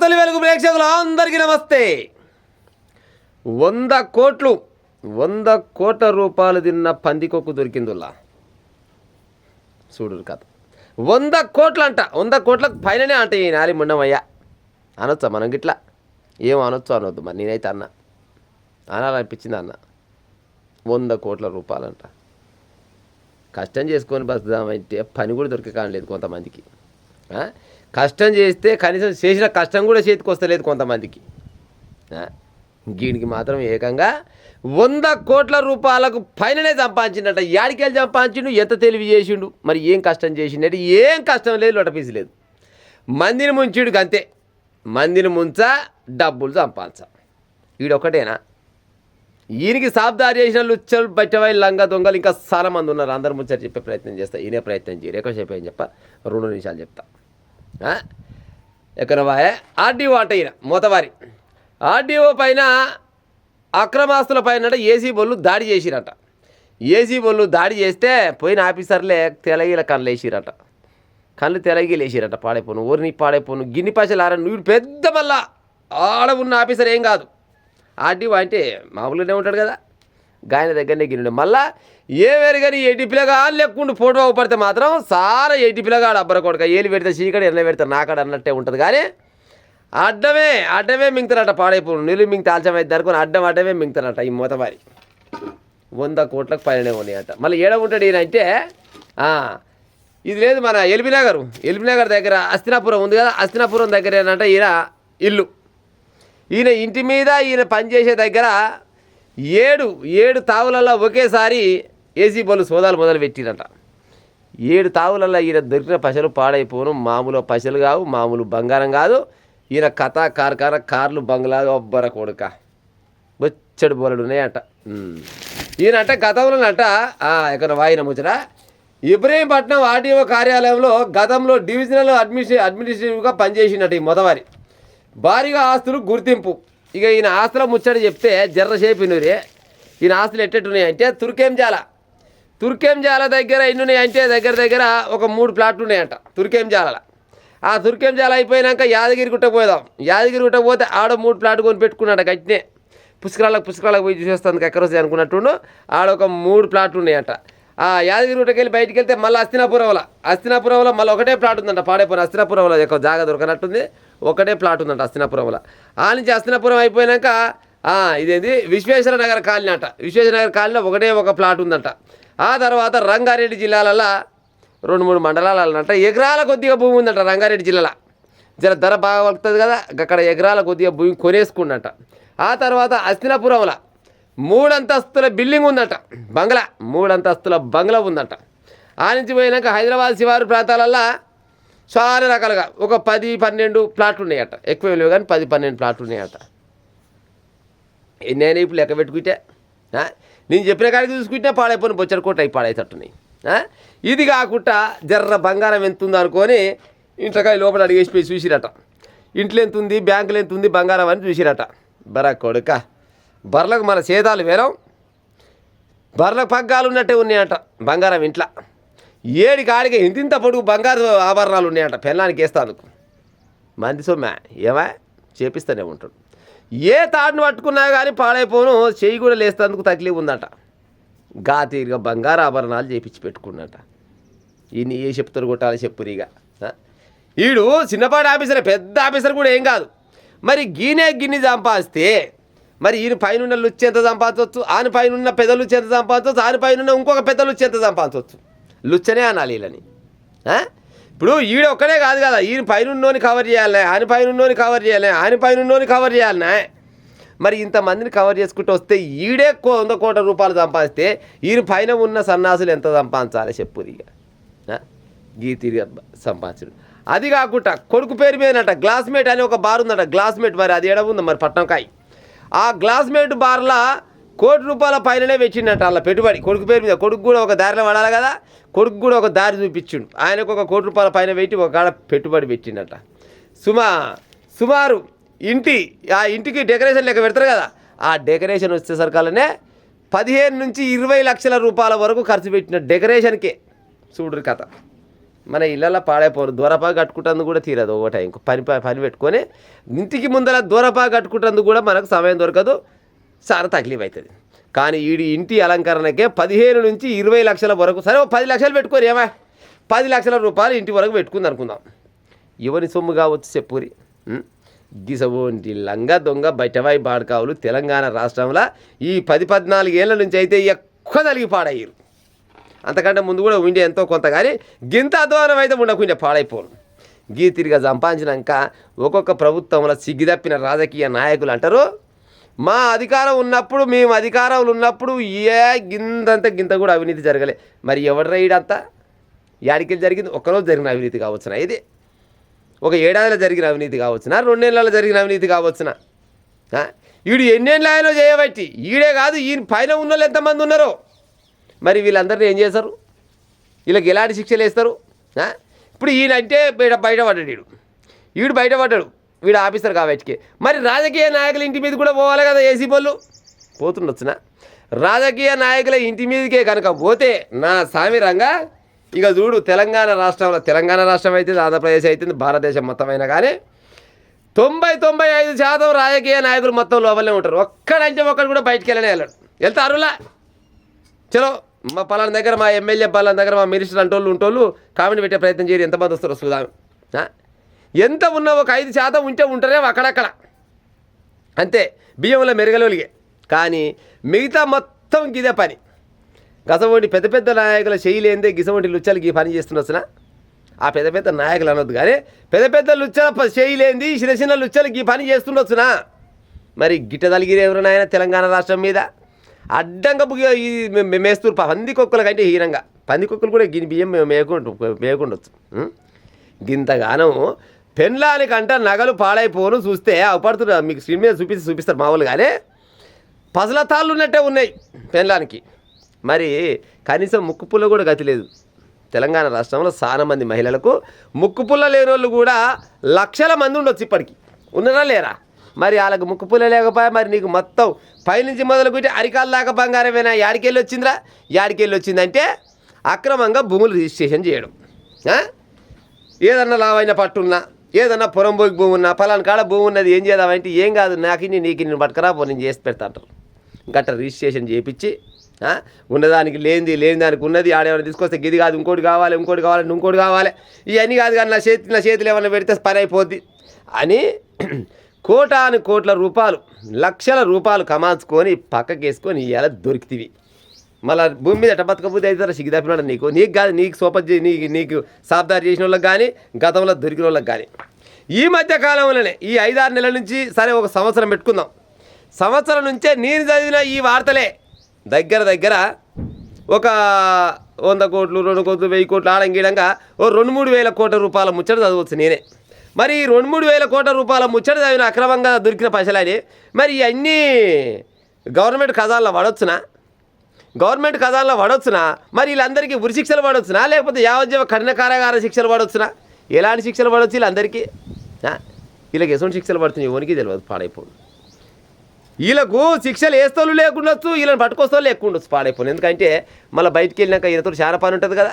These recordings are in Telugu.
తొలి వెలుగు ప్రేక్షకులు అందరికీ నమస్తే. 100 కోట్ల రూపాయలు తిన్న పందికొక్కు దొరికిందుల్లా చూడు కథ. 100 కోట్లు అంట, 100 కోట్లకు పైననే అంట ఈ నాలి ముండమయ్యా అనొచ్చా మనం గిట్లా? ఏం అనొచ్చు అనొద్దు, మరి నేనైతే అనాలనిపించింది అన్న. 100 కోట్ల రూపాయలంట. కష్టం చేసుకొని బతుకుదామంటే పని కూడా దొరికే కానలేదు కొంతమందికి. కష్టం చేస్తే కనీసం చేసిన కష్టం కూడా చేతికి వస్తలేదు కొంతమందికి. గీడికి మాత్రం ఏకంగా 100 కోట్ల రూపాయలకు పైననే సంపాదించిండట. యాడికెళ్ళి సంపాదించిండు, ఎంత తెలివి చేసిండు, మరి ఏం కష్టం చేసిండే? ఏం కష్టం లేదు, లొటపీసి లేదు. మందిని ముంచిడు అంతే. మందిని ముంచా, డబ్బులు సంపాదించా. వీడొక్కటేనా? ఈయనకి సాబ్దారి చేసిన లుచ్చలు బయటవై లంగా దొంగలు ఇంకా చాలా మంది ఉన్నారు. అందరు ముంచని చెప్పే ప్రయత్నం చేస్తా. ఈయనే ప్రయత్నం చేయరు. ఎక్కువసేపు ఏం చెప్ప, 2 నిమిషాలు చెప్తా. ఎక్కడ వాయే ఆర్డీఓ అంట ఈయన మోతవారి. ఆర్డీఓ పైన అక్రమాస్తుల పైన ఏసీ బొల్లు దాడి చేసిరట. ఏసీ బొల్లు దాడి చేస్తే పోయిన ఆఫీసర్లే తెలగిల కళ్ళు వేసిరట. కళ్ళు తెలగిలు వేసిరట. పాడైపోను ఊరిని పాడైపోను గిన్ని పైసలు ఆరా. నువ్వు పెద్ద మళ్ళా ఆడ ఉన్న ఆఫీసర్ ఏం కాదు. ఆర్డీఓ అంటే మామూలుగానే ఉంటాడు కదా, గాయన దగ్గరనే గిన్నె. మళ్ళా ఏ వేరు కానీ 80 పిల్లగా లెక్కుండు ఫోటో పడితే మాత్రం సారా 80 పిల్లగా అబ్బర కొడుక. ఏలు పెడితే చీకటి, ఎన్న పెడితే నాకాడ అన్నట్టే ఉంటుంది. కానీ అడ్డమే మింగుతారట. పాడైపోను నీళ్ళు మింగితే ఆల్చమైతే అనుకుని అడ్డమే మింగుతారట ఈ మూతవారి. 100 కోట్లకు పైననే ఉన్నాయట. మళ్ళీ ఏడ ఉంటాడు ఈయన అంటే ఇది లేదు, మన ఎల్బీనగర్ దగ్గర అస్తినాపురం ఉంది కదా, అస్తినాపురం దగ్గర ఏంటంటే ఈయన ఇల్లు. ఈయన ఇంటి మీద ఈయన పనిచేసే దగ్గర 7 తావులలో ఒకేసారి ఏసీ బళ్ళు సోదాలు మొదలు పెట్టిరట. 7 తావులలో ఈయన దొరికిన పైసలు పాడైపోను. మామూలు పైసలు కావు, మామూలు బంగారం కాదు. ఈయన కథ కార్ఖానా, కార్లు, బంగ్లాలు ఒబ్బర కొడుక బొచ్చడు బోలడు ఉన్నాయంట. ఈయనంట గతంలోనంట ఎక్కడ వాయిన ముచ్చట ఇబ్రహీంపట్నం ఆర్డీఓ కార్యాలయంలో గతంలో డివిజనల్ అడ్మినిస్ట్రేటివ్గా పనిచేసినట్టు ఈ మొదవారి. భారీగా ఆస్తులు గుర్తింపు. ఇక ఈయన ఆస్తుల ముచ్చట చెప్తే జర్రసేపినూరే. ఈయన ఆస్తులు ఎట్టెట్టున్నాయంటే తుర్కేంజాల దగ్గర ఎన్నున్నాయంటే దగ్గర ఒక 3 ప్లాట్లు ఉన్నాయంట తుర్కేంజాలలో. ఆ తుర్కేంజాల అయిపోయినాక యాదగిరిగుట్ట పోదాం. యాదగిరిగుట్ట పోతే ఆడ 3 ప్లాట్లు కొని పెట్టుకున్నాడు. గట్టినే పుష్కరాలకు పోయి చూసేస్తాను ఎక్కరోజు అనుకున్నట్టుండు. ఆడ ఒక 3 ప్లాట్లు ఉన్నాయంట. ఆ యాదగిరిగుట్టకి వెళ్ళి బయటికి వెళ్తే మళ్ళీ అస్తినాపురంలో మళ్ళీ ఒకటే ప్లాట్ ఉందంట. పాడైపోయిన అస్తినాపురంలో ఎక్కువ జాగా దొరకనట్టుంది. ఒకటే ప్లాట్ ఉందంట అస్తినాపురంలో. ఆ నుంచి అస్తినాపురం అయిపోయినాక ఇదేంది విశ్వేశ్వర నగర్ కాలనీ అంట. విశ్వేశ్వర నగర్ కాలనీలో ఒకటే ఒక ప్లాట్ ఉందంట. ఆ తర్వాత రంగారెడ్డి జిల్లాలలో 2-3 మండలాలంట ఎకరాల కొద్దిగా భూమి ఉందంట రంగారెడ్డి జిల్లాలో. జర ధర బాగా వస్తుంది కదా, అక్కడ ఎకరాల కొద్దిగా భూమి కొనేసుకుందంట. ఆ తర్వాత అస్తినాపురంలో 3 అంతస్తుల బిల్డింగ్ ఉందంట, బంగ్లా. 3 అంతస్తుల బంగ్లా ఉందంట. ఆ నుంచి పోయినాక హైదరాబాద్ శివారు ప్రాంతాలల్లో చాలా రకాలుగా ఒక 10-12 ప్లాట్లు ఉన్నాయట. ఎక్కువ లేవు కానీ 10-12 ప్లాట్లు ఉన్నాయట. నేను ఇప్పుడు లెక్క పెట్టుకుంటే నేను చెప్పిన కాడికి చూసుకుంటే పాడైపోయిన బొచ్చడి కోట అయి పాడైతట్టున్నాయి. ఇది కాకుండా జర్ర బంగారం ఎంత ఉందో అనుకొని ఇంట్లోకాయ లోపల అడిగేసిపోయి చూసిరట. ఇంట్లో ఎంత ఉంది, బ్యాంకులు ఎంత ఉంది బంగారం అని చూసిరట. బరా కొడుక, బర్లకు మన సేతాలు వేరం, బర్లకు పగ్గాలు ఉన్నట్టే ఉన్నాయంట బంగారం ఇంట్లో. 7 కాడికి ఇంతింత పొడుగు బంగారు ఆభరణాలు ఉన్నాయంట పెళ్ళానికి వేస్తానుకు. మంది సొమ్మె ఏమా చేపిస్తూనే ఉంటాడు. ఏ తాడును పట్టుకున్నా కానీ పాడైపోను, చెయ్యి కూడా లేస్తేందుకు తక్లీఫ్ ఉందంట. తీరుగా బంగారు ఆభరణాలు చేపించి పెట్టుకున్నట. ఈయన ఏ చెప్తారు కొట్టాలి చెప్పురిగా. వీడు చిన్నపాటి ఆఫీసర్, పెద్ద ఆఫీసర్ కూడా ఏం కాదు. మరి గిన్ని సంపాదిస్తే మరి ఈయన పైన లుచ్చి ఎంత సంపాదించవచ్చు, ఆయన పైన పెద్ద లుచ్చి ఎంత సంపాదించవచ్చు, ఆయన పైన ఇంకొక పెద్ద లుచ్చి ఎంత సంపాదించవచ్చు. లుచ్చనే అనాలి వీళ్ళని. ఇప్పుడు ఈడ ఒక్కడే కాదు కదా, ఈయన పైన కవర్ చేయాలనే, ఆయన పైన కవర్ చేయాలి, ఆయన పైన కవర్ చేయాలనే. మరి ఇంతమందిని కవర్ చేసుకుంటూ వస్తే ఈడే 100 కోట్ల రూపాయలు సంపాదిస్తే ఈయన పైన ఉన్న సన్నాసులు ఎంత సంపాదించాలి చెప్పురిగా. తీరిగా సంపాదించడు. అది కాకుండా కొడుకు పేరు మీదనట గ్లాస్మేట్ అని ఒక బార్ ఉందట. గ్లాస్మేట్ మరి అది ఎడ ఉందో మరి పట్నంకాయ. ఆ గ్లాస్మేట్ బార్లో 1 కోటి రూపాయల పైననే పెట్టిండట అలా పెట్టుబడి కొడుకు పేరు మీద. కొడుకు కూడా ఒక దారిలో పడాలి కదా, కొడుకు కూడా ఒక దారి చూపించిండు. ఆయనకు 1 కోటి రూపాయల పైన పెట్టి ఒక కాడ పెట్టుబడి పెట్టిండట. సుమారు ఆ ఇంటికి డెకరేషన్ లెక్క పెడతారు కదా, ఆ డెకరేషన్ వచ్చేసరికల్లానే 15 నుంచి 20 లక్షల రూపాయల వరకు ఖర్చు పెట్టిన డెకరేషన్కే. చూడరు కథ. మన ఇళ్ళల్లో పాడైపోరు. దూరపా కట్టుకుంటుంది కూడా తీరదు. ఒకటే ఇంకో పని పెట్టుకొని ఇంటికి ముందర దూరపా కట్టుకుంటుంది కూడా మనకు సమయం దొరకదు, చాలా తక్లీఫ్ అవుతుంది. కానీ ఇంటి అలంకరణకే 15 నుంచి 20 లక్షల వరకు, సరే 10 లక్షలు పెట్టుకోరు, ఏమా 10 లక్షల రూపాయలు ఇంటి వరకు పెట్టుకుంది అనుకుందాం. ఎవరి సొమ్ము కావచ్చు చెప్పురి. గిసబోంటి లంగా దొంగ బయటవాయి బాడకావులు తెలంగాణ రాష్ట్రంలో ఈ 10-14 ఏళ్ళ నుంచి అయితే ఎక్కువ తలిగి పాడయ్యారు. అంతకంటే ముందు కూడా ఉండే ఎంతో కొంత, కానీ గింత అధ్వానం అయితే ఉండకుండే పాడైపోను. తిరిగా సంపాదించినాక ఒక్కొక్క ప్రభుత్వంలో సిగ్గిదప్పిన రాజకీయ నాయకులు అంటారు, మా అధికారం ఉన్నప్పుడు, మేము అధికారంలో ఉన్నప్పుడు గింత కూడా అవినీతి జరగలే. మరి ఎవడు రైడంతా యాడికెళ్ళి జరిగింది? ఒక్కరోజు జరిగిన అవినీతి కావచ్చునా, ఇది ఒక ఏడాదిలో జరిగిన అవినీతి కావచ్చునా, 2 నెలల్లో జరిగిన అవినీతి కావచ్చునా? వీడు ఎన్నేళ్ళు ఆయనో చేయబట్టి, ఈడే కాదు ఈయన పైన ఉన్న వాళ్ళు ఎంతమంది ఉన్నారో. మరి వీళ్ళందరినీ ఏం చేస్తారు? వీళ్ళకి ఎలాంటి శిక్షలు వేస్తారు? ఇప్పుడు ఈయన అంటే బయటపడ్డాడు, వీడు బయటపడ్డాడు, వీడు ఆఫీసర్ కాబట్టికి. మరి రాజకీయ నాయకుల ఇంటి మీద కూడా పోవాలి కదా ఏసీ బోళ్ళు, పోతుండొచ్చునా? రాజకీయ నాయకుల ఇంటి మీదకే కనుక పోతే నా సామి రంగా ఇక చూడు, తెలంగాణ రాష్ట్రం అయితే ఆంధ్రప్రదేశ్ అయితే భారతదేశం మొత్తం అయినా కానీ 90-95% రాజకీయ నాయకులు మొత్తం లోపలనే ఉంటారు. ఒక్కడంటే ఒక్కడు కూడా బయటికి వెళ్ళాడు. వెళ్తారులా చలో మా పలానా దగ్గర, మా ఎమ్మెల్యే పలానా దగ్గర, మా మినిస్టర్ అంటోళ్ళు ఉంటోళ్ళు కామెంట్ పెట్టే ప్రయత్నం చేయరు. ఎంతమంది వస్తారు చూద్దాం. ఎంత ఉన్నా ఒక 5% ఉంటే ఉంటారే అక్కడక్కడ, అంతే బియ్యంలో మెరుగలోలిగే. కానీ మిగతా మొత్తం గిదే పని. గసవంటి పెద్ద నాయకుల చేయలేందే గిసవంటి లుచ్చలకి ఈ పని చేస్తుండొచ్చునా? ఆ పెద్ద నాయకులు అనొద్దు, కానీ పెద్ద లుచ్చల చేయలేంది చిన్న లుచ్చలకి ఈ పని చేస్తుండొచ్చునా? మరి గిట్ట తలిగిరి ఎవరినాయన తెలంగాణ రాష్ట్రం మీద అడ్డంగా ఈ మేస్తూరు పందికొక్కల కంటే హీనంగా. పందికొక్కలు కూడా గిని బియ్యం మేకుండొచ్చు. గింతగానం పెన్లానికంట నగలు పాడైపోను చూస్తే అవపడుతున్నారు. మీకు స్క్రీన్ మీద చూపిస్తారు మామూలుగానే పసలతాళ్ళు ఉన్నట్టే ఉన్నాయి పెన్లానికి. మరి కనీసం ముక్కుపుల్ల కూడా గతి లేదు. తెలంగాణ రాష్ట్రంలో చాలా మంది మహిళలకు ముక్కుపుల్ల లేని వాళ్ళు కూడా లక్షల మంది ఉండొచ్చు ఇప్పటికి. ఉన్నారా లేరా? మరి వాళ్ళకి ముక్కుపుల్ల లేకపోయా? మరి నీకు మొత్తం పైనుంచి మొదలుపెట్టి అరికాల దాకా బంగారమేనా? యాడికెళ్ళి వచ్చిందిరా? యాడికెళ్ళి వచ్చిందంటే అక్రమంగా భూములు రిజిస్ట్రేషన్ చేయడం. ఏదన్నా లావైన పట్టున్నా, ఏదన్నా పొరంబోకి భూమి ఉన్నా, పలానా కాడ భూమి ఉన్నది ఏం చేద్దామంటే ఏం కాదు, నీకు నేను పట్టుకరా పో, నేను చేసి పెడతా అంటారు. గట్ట రిజిస్ట్రేషన్ చేయించి ఉన్నదానికి లేని దానికి ఉన్నది ఆడేమైనా తీసుకొస్తే గిది కాదు ఇంకోటి కావాలి ఇంకోటి కావాలి ఇవన్నీ కాదు, కానీ నా చేతులు ఏమైనా పెడితే పని అయిపోద్ది అని కోట్ల రూపాయలు, లక్షల రూపాయలు కమాల్చుకొని పక్కకేసుకొని ఇవాళ దొరికితివి. మళ్ళీ భూమి మీద ఎట్ట బతకపోతే అవుతారా? సిగ్గు తప్పినాడు నీకు కాదు, నీకు సోపత్ నీకు సాబ్దారి చేసిన వాళ్ళకి కానీ, గతంలో దొరికిన వాళ్ళకి కానీ. ఈ మధ్య కాలంలోనే ఈ 5-6 నెలల నుంచి, సరే ఒక సంవత్సరం పెట్టుకుందాం, సంవత్సరం నుంచే నేను చదివిన ఈ వార్తలే దగ్గర ఒక 100 కోట్లు 2 కోట్లు 1000 కోట్లు ఆడంగీడంగా ఓ 2-3 వేల కోట్ల రూపాయల ముచ్చట చదవచ్చు నేనే. మరి 2-3 వేల కోట్ల రూపాయల ముచ్చట చదివిన అక్రమంగా దొరికిన పైసలని మరి ఇవన్నీ గవర్నమెంట్ ఖజానాలో పడవచ్చునా? మరి వీళ్ళందరికీ ఉరి శిక్షలు పడవచ్చునా? లేకపోతే యావజ్జీవ కఠిన కారాగార శిక్షలు పడవచ్చునా? ఎలాంటి శిక్షలు పడవచ్చు వీళ్ళందరికీ? వీళ్ళకి ఎటువంటి శిక్షలు పడుతున్నాయి ఎవరికి తెలియదు, పాడైపోను. వీళ్ళకు శిక్షలు వేస్తోళ్ళు లేకుండొచ్చు, వీళ్ళని పట్టుకొస్తోళ్ళు ఎక్కువ ఉండొచ్చు, పాడైపోను. ఎందుకంటే మళ్ళీ బయటికి వెళ్ళినాక ఈయనతో చాలా పని ఉంటుంది కదా.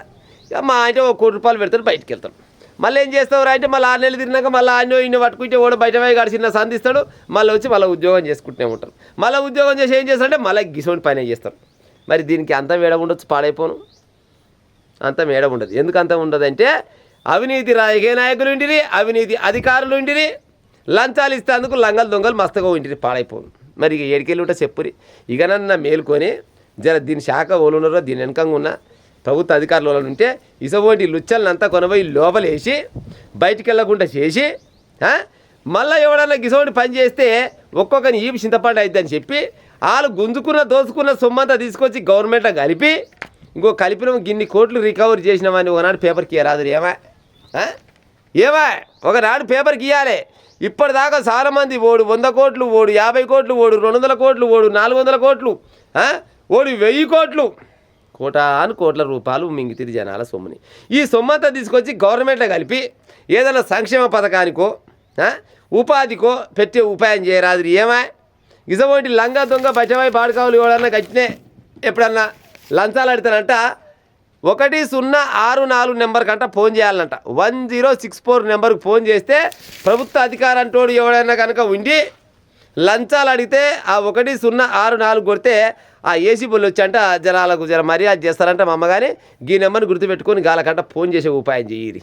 మా అంటే ఒక 1 కోటి రూపాయలు పెడతాడు, బయటికి వెళ్తాడు. మళ్ళీ ఏం చేస్తావు అంటే మళ్ళీ 6 నెలలు తిరిగినాక మళ్ళీ ఇన్ని పట్టుకుంటే ఓడ బయట పోయి చిన్న సంధిస్తాడు, మళ్ళీ వచ్చి మళ్ళీ ఉద్యోగం చేసుకుంటూనే ఉంటారు. మళ్ళీ ఉద్యోగం చేసి ఏం చేస్తారంటే మళ్ళీ గిసోని పని చేస్తారు. మరి దీనికి అంతం ఏడ ఉండొచ్చు, పాడైపోను. అంతం ఏడ ఉండదు. ఎందుకు అంతం ఉండదంటే అవినీతి రాజకీయ నాయకులు ఉంటిరి, అవినీతి అధికారులు ఉంటిరి, లంచాలు ఇస్తే అందుకు లంగలు దొంగలు మస్తుగా ఉంటిరి, పాడైపోను. మరి ఇక ఏడికెళ్ళి ఉంటే చెప్పురి. ఇకనన్నా మేలుకొని దీని శాఖ ఓళ్ళు ఉన్నారో దీని వెనకంగా ఉన్న ప్రభుత్వ అధికారులు వాళ్ళు ఉంటే ఇసోటి లుచ్చలనంతా కొనబోయి లోపలేసి బయటికి వెళ్ళకుండా చేసి మళ్ళీ ఎవడన్నా గిసోటి పని చేస్తే ఒక్కొక్కని ఈ చింతపండు అయిద్దని చెప్పి వాళ్ళు దోసుకున్న సొమ్మంతా తీసుకొచ్చి గవర్నమెంట్లో కలిపి కలిపిన గిన్ని కోట్లు రికవరీ చేసినామని ఒకనాడు పేపర్కి ఇవ్వరాదు. ఏమా ఒకనాడు పేపర్కి ఇవ్వాలి. ఇప్పటిదాకా చాలామంది ఓడు 100 కోట్లు, ఓడు 50 కోట్లు, ఓడు 200 కోట్లు, ఓడు 400 కోట్లు, ఓడు 1000 కోట్లు, కోట్ల రూపాయలు మింగితిరి జనాల సొమ్ముని. ఈ సొమ్మంతా తీసుకొచ్చి గవర్నమెంట్లో కలిపి ఏదైనా సంక్షేమ పథకానికో ఉపాధికో పెట్టే ఉపాయం చేయరాదు. ఏమా ఇసోటి లంగా దొంగ బచ్చవాయి పాడుకావులు ఎవడన్నా గచ్చినే ఎప్పుడన్నా లంచాలు అడతానంట 1064 నెంబర్ కంట ఫోన్ చేయాలంట. 1064 నెంబర్కి ఫోన్ చేస్తే ప్రభుత్వ అధికారంటోడు ఎవడైనా కనుక ఉండి లంచాలు అడిగితే ఆ 1064 కొడితే ఆ ఏసీ బొల్లు వచ్చంట జనాలకు మర్యాద చేస్తారంట. మా అమ్మగాని ఈ నెంబర్ని గుర్తుపెట్టుకొని గాలకంట ఫోన్ చేసే ఉపాయం చెయ్యి.